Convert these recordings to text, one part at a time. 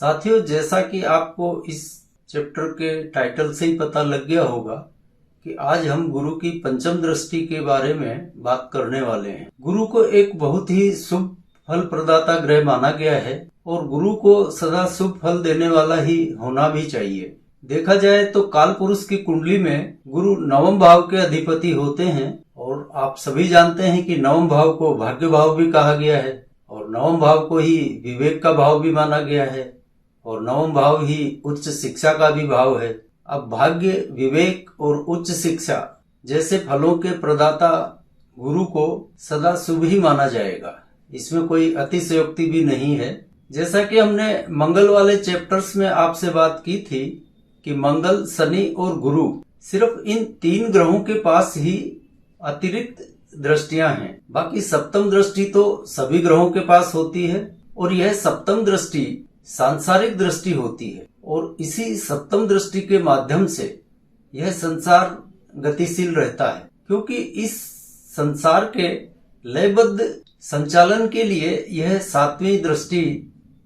साथियों, जैसा कि आपको इस चैप्टर के टाइटल से ही पता लग गया होगा कि आज हम गुरु की पंचम दृष्टि के बारे में बात करने वाले हैं। गुरु को एक बहुत ही शुभ फल प्रदाता ग्रह माना गया है और गुरु को सदा शुभ फल देने वाला ही होना भी चाहिए। देखा जाए तो काल पुरुष की कुंडली में गुरु नवम भाव के अधिपति होते हैं और आप सभी जानते हैं कि नवम भाव को भाग्य भाव भी कहा गया है और नवम भाव को ही विवेक का भाव भी माना गया है और नवम भाव ही उच्च शिक्षा का भी भाव है। अब भाग्य, विवेक और उच्च शिक्षा जैसे फलों के प्रदाता गुरु को सदा शुभ ही माना जाएगा। इसमें कोई अतिशयोक्ति भी नहीं है। जैसा कि हमने मंगल वाले चैप्टर्स में आपसे बात की थी कि मंगल, शनि और गुरु सिर्फ इन तीन ग्रहों के पास ही अतिरिक्त दृष्टियां हैं। बाकी सप्तम दृष्टि तो सभी ग्रहों के पास होती है और यह सप्तम दृष्टि सांसारिक दृष्टि होती है और इसी सप्तम दृष्टि के माध्यम से यह संसार गतिशील रहता है, क्योंकि इस संसार के लयबद्ध संचालन के लिए यह सातवीं दृष्टि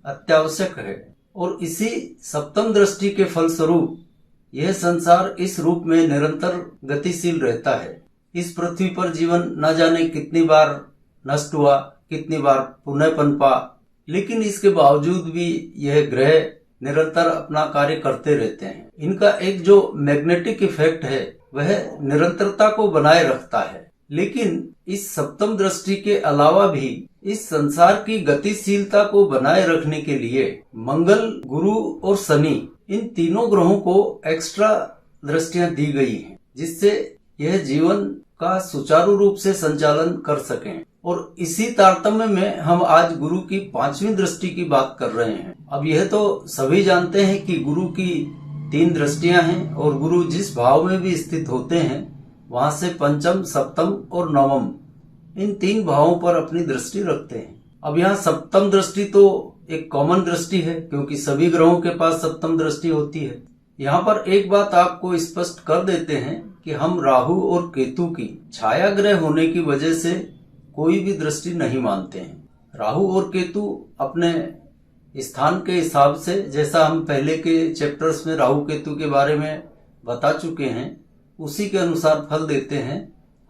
अत्यावश्यक है और इसी सप्तम दृष्टि के फलस्वरूप यह संसार इस रूप में निरंतर गतिशील रहता है। इस पृथ्वी पर जीवन न जाने कितनी बार नष्ट हुआ, कितनी बार पुनः पनपा, लेकिन इसके बावजूद भी यह ग्रह निरंतर अपना कार्य करते रहते हैं। इनका एक जो मैग्नेटिक इफेक्ट है वह निरंतरता को बनाए रखता है। लेकिन इस सप्तम दृष्टि के अलावा भी इस संसार की गतिशीलता को बनाए रखने के लिए मंगल, गुरु और शनि इन तीनों ग्रहों को एक्स्ट्रा दृष्टियां दी गई हैं, जिससे यह जीवन का सुचारू रूप से संचालन कर सकें। और इसी तारतम्य में हम आज गुरु की पांचवी दृष्टि की बात कर रहे हैं। अब यह तो सभी जानते हैं कि गुरु की तीन दृष्टियां हैं और गुरु जिस भाव में भी स्थित होते हैं वहां से पंचम, सप्तम और नवम इन तीन भावों पर अपनी दृष्टि रखते हैं। अब यहाँ सप्तम दृष्टि तो एक कॉमन दृष्टि है, क्योंकि सभी ग्रहों के पास सप्तम दृष्टि होती है। यहाँ पर एक बात आपको स्पष्ट कर देते हैं कि हम राहु और केतु की छाया ग्रह होने की वजह से कोई भी दृष्टि नहीं मानते हैं। राहु और केतु अपने स्थान के हिसाब से, जैसा हम पहले के चैप्टर्स में राहु केतु के बारे में बता चुके हैं, उसी के अनुसार फल देते हैं।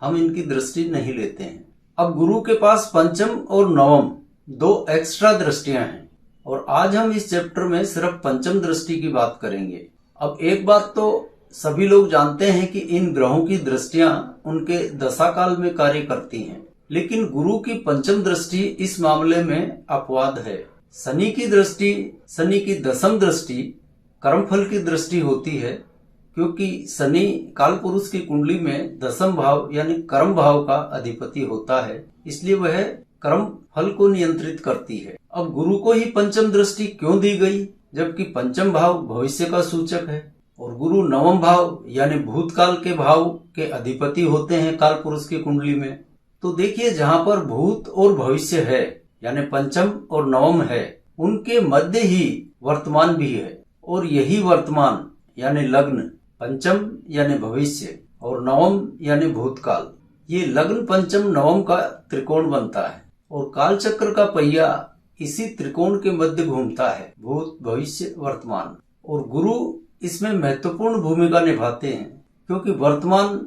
हम इनकी दृष्टि नहीं लेते हैं। अब गुरु के पास पंचम और नवम दो एक्स्ट्रा दृष्टियां हैं और आज हम इस चैप्टर में सिर्फ पंचम दृष्टि की बात करेंगे। अब एक बात तो सभी लोग जानते हैं कि इन ग्रहों की दृष्टियां उनके दशा काल में कार्य करती हैं, लेकिन गुरु की पंचम दृष्टि इस मामले में अपवाद है। शनि की दृष्टि, शनि की दशम दृष्टि कर्मफल की दृष्टि होती है, क्योंकि शनि काल पुरुष की कुंडली में दशम भाव यानी कर्म भाव का अधिपति होता है, इसलिए वह कर्म फल को नियंत्रित करती है। अब गुरु को ही पंचम दृष्टि क्यों दी गई, जबकि पंचम भाव भविष्य का सूचक है और गुरु नवम भाव यानी भूतकाल के भाव के अधिपति होते हैं काल पुरुष की कुंडली में। तो देखिए, जहाँ पर भूत और भविष्य है यानी पंचम और नवम है, उनके मध्य ही वर्तमान भी है और यही वर्तमान यानी लग्न, पंचम यानी भविष्य और नवम यानी भूतकाल, ये लग्न पंचम नवम का त्रिकोण बनता है और काल चक्र का पहिया इसी त्रिकोण के मध्य घूमता है, भूत, भविष्य, वर्तमान। और गुरु इसमें महत्वपूर्ण भूमिका निभाते हैं, क्योंकि वर्तमान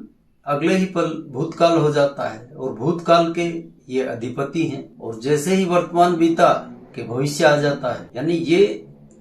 अगले ही पल भूतकाल हो जाता है और भूतकाल के ये अधिपति हैं और जैसे ही वर्तमान बीता कि भविष्य आ जाता है, यानी ये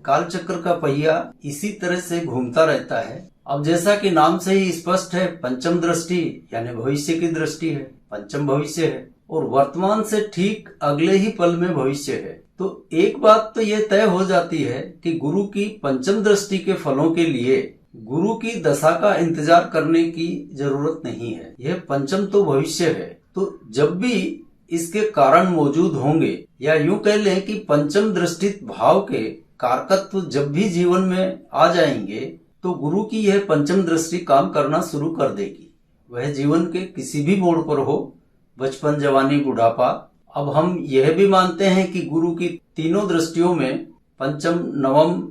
काल चक्र का पहिया इसी तरह से घूमता रहता है। अब जैसा कि नाम से ही स्पष्ट है, पंचम दृष्टि यानी भविष्य की दृष्टि है, पंचम भविष्य है और वर्तमान से ठीक अगले ही पल में भविष्य है। तो एक बात तो यह तय हो जाती है कि गुरु की पंचम दृष्टि के फलों के लिए गुरु की दशा का इंतजार करने की जरूरत नहीं है। यह पंचम तो भविष्य है, तो जब भी इसके कारण मौजूद होंगे या यूं कह लें कि पंचम दृष्टित भाव के कारकत्व जब भी जीवन में आ जाएंगे तो गुरु की यह पंचम दृष्टि काम करना शुरू कर देगी। वह जीवन के किसी भी मोड़ पर हो, बचपन, जवानी, बुढ़ापा। अब हम यह भी मानते हैं कि गुरु की तीनों दृष्टियों में पंचम, नवम,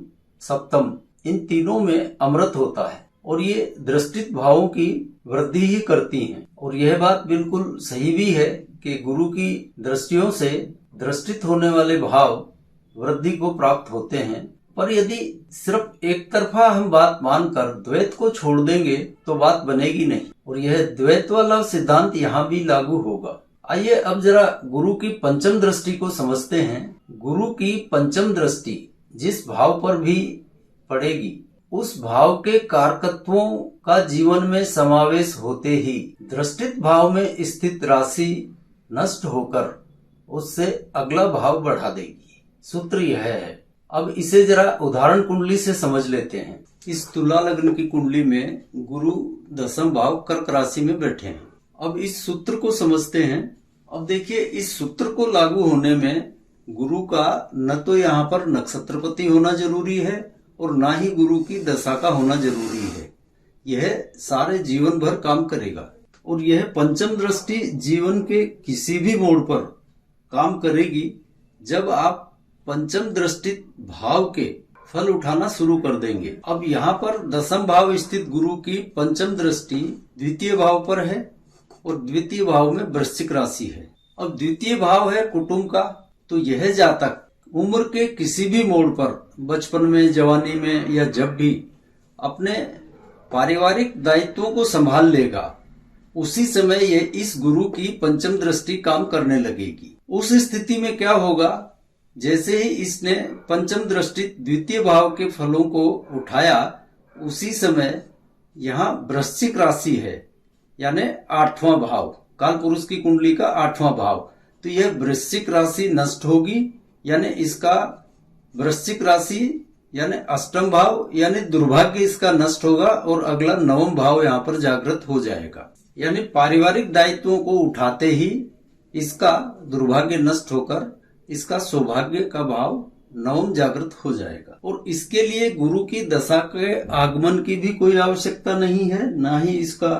सप्तम इन तीनों में अमृत होता है और ये दृष्टित भावों की वृद्धि ही करती हैं। और यह बात बिल्कुल सही भी है कि गुरु की दृष्टियों से दृष्टित होने वाले भाव वृद्धि को प्राप्त होते हैं पर यदि सिर्फ एक तरफा हम बात मानकर द्वैत को छोड़ देंगे तो बात बनेगी नहीं, और यह द्वैत वाला सिद्धांत यहाँ भी लागू होगा। आइए अब जरा गुरु की पंचम दृष्टि को समझते हैं। गुरु की पंचम दृष्टि जिस भाव पर भी पड़ेगी उस भाव के कारकत्वों का जीवन में समावेश होते ही दृष्टित भाव में स्थित राशि नष्ट होकर उससे अगला भाव बढ़ा देगी। सूत्र यह है। अब इसे जरा उदाहरण कुंडली से समझ लेते हैं। इस तुला लग्न की कुंडली में गुरु दशम भाव कर्क राशि में बैठे हैं। अब इस सूत्र को समझते हैं। अब देखिए, इस सूत्र को लागू होने में गुरु का न तो यहाँ पर नक्षत्रपति होना जरूरी है और ना ही गुरु की दशा का होना जरूरी है। यह सारे जीवन भर काम करेगा, और यह पंचम दृष्टि जीवन के किसी भी मोड़ पर काम करेगी जब आप पंचम दृष्टि भाव के फल उठाना शुरू कर देंगे। अब यहाँ पर दशम भाव स्थित गुरु की पंचम दृष्टि द्वितीय भाव पर है और द्वितीय भाव में वृश्चिक राशि है। अब द्वितीय भाव है कुटुंब का, तो यह जातक उम्र के किसी भी मोड़ पर, बचपन में, जवानी में या जब भी अपने पारिवारिक दायित्वों को संभाल लेगा, उसी समय ये इस गुरु की पंचम दृष्टि काम करने लगेगी। उस स्थिति में क्या होगा, जैसे ही इसने पंचम दृष्टि द्वितीय भाव के फलों को उठाया, उसी समय यहाँ वृश्चिक राशि है, यानी 8वां भाव, काल पुरुष की कुंडली का 8वां भाव, तो यह वृश्चिक राशि नष्ट होगी, यानी इसका वृश्चिक राशि यानी अष्टम भाव यानी दुर्भाग्य इसका नष्ट होगा, और अगला 9वां भाव यहाँ पर जागृत हो जाएगा। यानी पारिवारिक दायित्वों को उठाते ही इसका दुर्भाग्य नष्ट होकर इसका सौभाग्य का भाव 9वां जागृत हो जाएगा। और इसके लिए गुरु की दशा के आगमन की भी कोई आवश्यकता नहीं है, ना ही इसका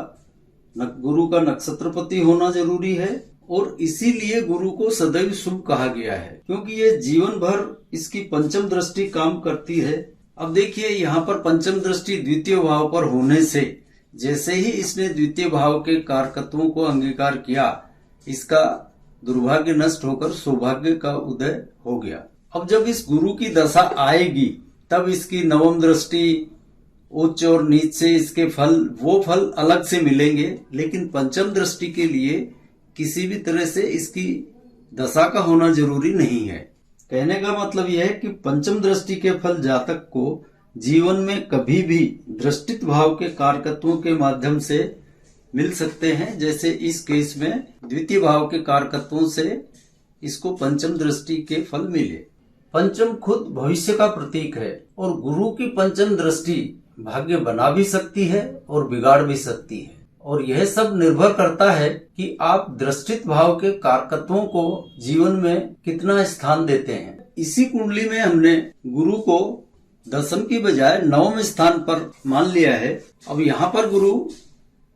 गुरु का नक्षत्रपति होना जरूरी है, और इसीलिए गुरु को सदैव शुभ कहा गया है, क्योंकि ये जीवन भर इसकी पंचम दृष्टि काम करती है। अब देखिए, यहाँ पर पंचम दृष्टि द्वितीय भाव पर होने से जैसे ही इसने द्वितीय भाव के कारकत्वों को अंगीकार किया, इसका दुर्भाग्य नष्ट होकर सौभाग्य का उदय हो गया। अब जब इस गुरु की दशा आएगी तब इसकी नवम दृष्टि, उच्च और नीच से इसके फल, वो फल अलग से मिलेंगे, लेकिन पंचम दृष्टि के लिए किसी भी तरह से इसकी दशा का होना जरूरी नहीं है। कहने का मतलब यह है कि पंचम दृष्टि के फल जातक को जीवन में कभी भी दृष्टित भाव के कारकत्वों के माध्यम से मिल सकते हैं। जैसे इस केस में द्वितीय भाव के कारकत्वों से इसको पंचम दृष्टि के फल मिले। पंचम खुद भविष्य का प्रतीक है, और गुरु की पंचम दृष्टि भाग्य बना भी सकती है और बिगाड़ भी सकती है, और यह सब निर्भर करता है कि आप दृष्टित भाव के कारकत्वों को जीवन में कितना स्थान देते हैं। इसी कुंडली में हमने गुरु को दशम की बजाय 9वें स्थान पर मान लिया है। अब यहाँ पर गुरु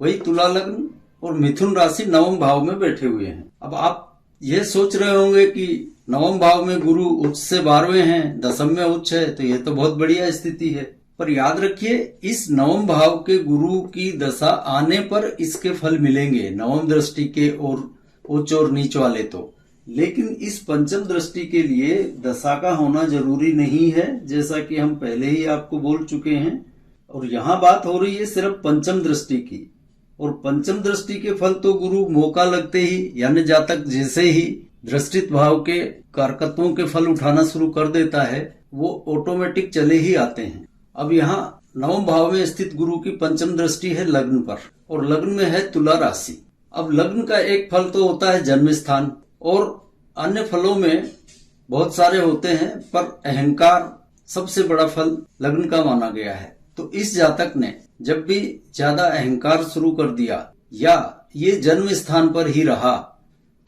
वही तुला लग्न और मिथुन राशि 9वें भाव में बैठे हुए हैं। अब आप ये सोच रहे होंगे कि 9वें भाव में गुरु उच्च से 12वें हैं, दशम में उच्च है, तो ये तो बहुत बढ़िया स्थिति है। पर याद रखिए, इस 9वें भाव के गुरु की दशा आने पर इसके फल मिलेंगे, 9वें दृष्टि के और उच्च और नीच वाले तो। लेकिन इस पंचम दृष्टि के लिए दशा का होना जरूरी नहीं है, जैसा कि हम पहले ही आपको बोल चुके हैं। और यहाँ बात हो रही है सिर्फ पंचम दृष्टि की, और पंचम दृष्टि के फल तो गुरु मौका लगते ही, यानी जातक जैसे ही दृष्टित भाव के कारकत्वों के फल उठाना शुरू कर देता है, वो ऑटोमेटिक चले ही आते हैं। अब यहाँ 9वें भाव में स्थित गुरु की पंचम दृष्टि है लग्न पर, और लग्न में है तुला राशि। अब लग्न का एक फल तो होता है जन्म स्थान, और अन्य फलों में बहुत सारे होते हैं, पर अहंकार सबसे बड़ा फल लग्न का माना गया है। तो इस जातक ने जब भी ज्यादा अहंकार शुरू कर दिया या ये जन्म स्थान पर ही रहा,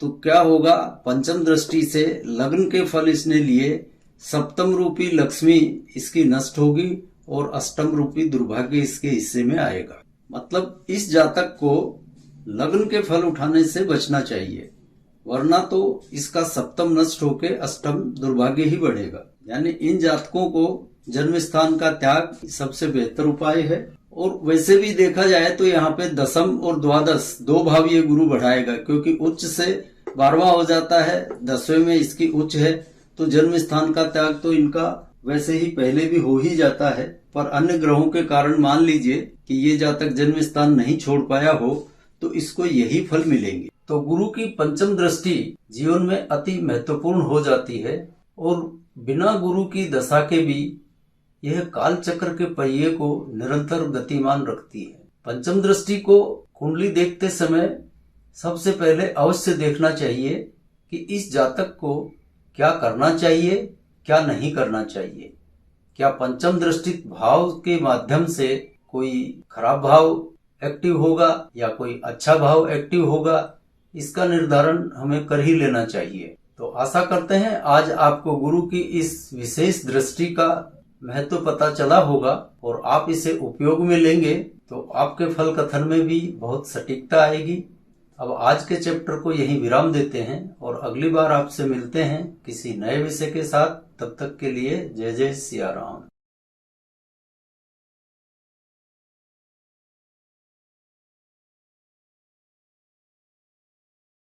तो क्या होगा, पंचम दृष्टि से लग्न के फल इसने लिए, सप्तम रूपी लक्ष्मी इसकी नष्ट होगी और अष्टम रूपी दुर्भाग्य इसके हिस्से में आएगा। मतलब इस जातक को लग्न के फल उठाने से बचना चाहिए, वरना तो इसका सप्तम नष्ट होकर अष्टम दुर्भाग्य ही बढ़ेगा। यानी इन जातकों को जन्म स्थान का त्याग सबसे बेहतर उपाय है। और वैसे भी देखा जाए तो यहाँ पे दशम और द्वादश 2 भाव ये गुरु बढ़ाएगा, क्योंकि उच्च से 12वां हो जाता है, 10वें में इसकी उच्च है, तो जन्म स्थान का त्याग तो इनका वैसे ही पहले भी हो ही जाता है, पर अन्य ग्रहों के कारण मान लीजिए कि ये जातक जन्म स्थान नहीं छोड़ पाया हो तो इसको यही फल मिलेंगे। तो गुरु की पंचम दृष्टि जीवन में अति महत्वपूर्ण हो जाती है और बिना गुरु की दशा के भी यह काल चक्र के पहिए को निरंतर गतिमान रखती है। पंचम दृष्टि को कुंडली देखते समय सबसे पहले अवश्य देखना चाहिए कि इस जातक को क्या करना चाहिए, क्या नहीं करना चाहिए। क्या पंचम दृष्टि भाव के माध्यम से कोई खराब भाव एक्टिव होगा या कोई अच्छा भाव एक्टिव होगा, इसका निर्धारण हमें कर ही लेना चाहिए। तो आशा करते हैं आज आपको गुरु की इस विशेष दृष्टि का महत्व पता चला होगा और आप इसे उपयोग में लेंगे तो आपके फल कथन में भी बहुत सटीकता आएगी। अब आज के चैप्टर को यहीं विराम देते हैं और अगली बार आपसे मिलते हैं किसी नए विषय के साथ। तब तक के लिए जय जय सिया राम।